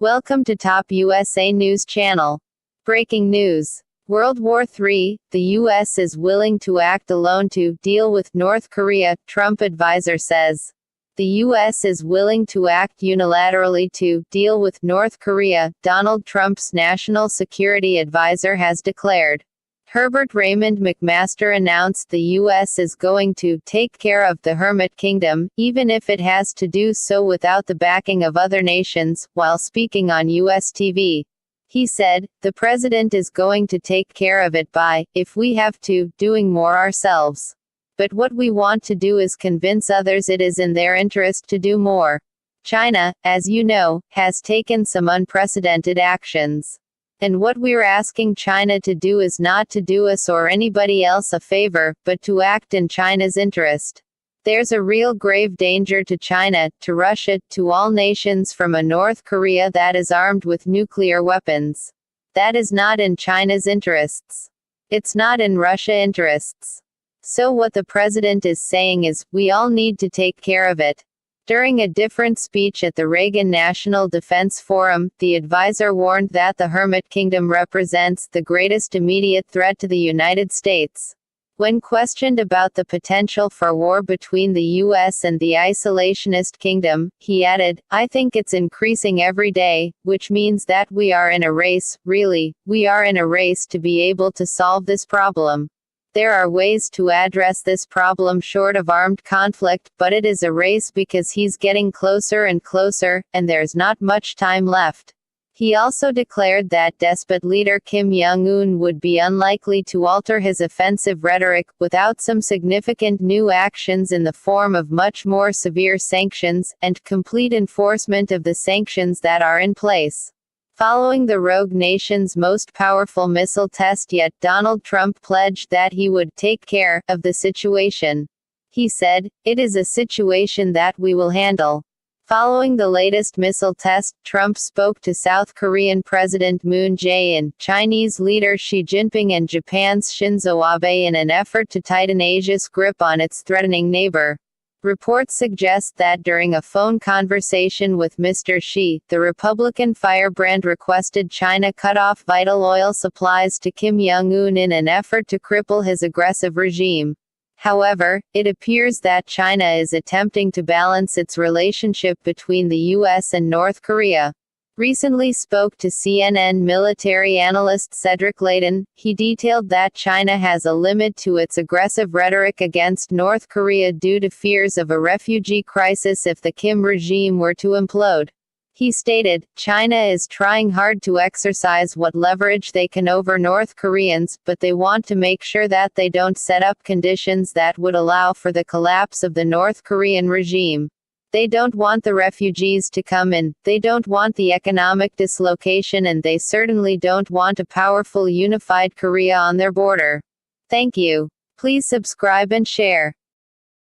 Welcome to Top USA News Channel. Breaking news. World War III, the U.S. is willing to act alone to deal with North Korea, Trump advisor says. The U.S. is willing to act unilaterally to deal with North Korea, Donald Trump's national security advisor has declared. Herbert Raymond McMaster announced the U.S. is going to take care of the Hermit Kingdom, even if it has to do so without the backing of other nations, while speaking on U.S. TV. He said, "The president is going to take care of it by, if we have to, doing more ourselves. But what we want to do is convince others it is in their interest to do more." China, as you know, has taken some unprecedented actions. And what we're asking China to do is not to do us or anybody else a favor, but to act in China's interest. There's a real grave danger to China, to Russia, to all nations from a North Korea that is armed with nuclear weapons. That is not in China's interests. It's not in Russia's interests. So what the president is saying is, we all need to take care of it. During a different speech at the Reagan National Defense Forum, the advisor warned that the Hermit Kingdom represents the greatest immediate threat to the United States. When questioned about the potential for war between the U.S. and the isolationist kingdom, he added, "I think it's increasing every day, which means that we are in a race, really, we are in a race to be able to solve this problem. There are ways to address this problem short of armed conflict, but it is a race because he's getting closer and closer, and there's not much time left." He also declared that despot leader Kim Jong-un would be unlikely to alter his offensive rhetoric, without some significant new actions in the form of much more severe sanctions, and complete enforcement of the sanctions that are in place. Following the rogue nation's most powerful missile test yet, Donald Trump pledged that he would take care of the situation. He said, "It is a situation that we will handle." Following the latest missile test, Trump spoke to South Korean President Moon Jae-in, Chinese leader Xi Jinping and Japan's Shinzo Abe in an effort to tighten Asia's grip on its threatening neighbor. Reports suggest that during a phone conversation with Mr. Xi, the Republican firebrand requested China cut off vital oil supplies to Kim Jong-un in an effort to cripple his aggressive regime. However, it appears that China is attempting to balance its relationship between the U.S. and North Korea. Recently spoke to CNN military analyst Cedric Layton. He detailed that China has a limit to its aggressive rhetoric against North Korea due to fears of a refugee crisis if the Kim regime were to implode. He stated, "China is trying hard to exercise what leverage they can over North Koreans, but they want to make sure that they don't set up conditions that would allow for the collapse of the North Korean regime. They don't want the refugees to come in, they don't want the economic dislocation, and they certainly don't want a powerful unified Korea on their border." Thank you. Please subscribe and share.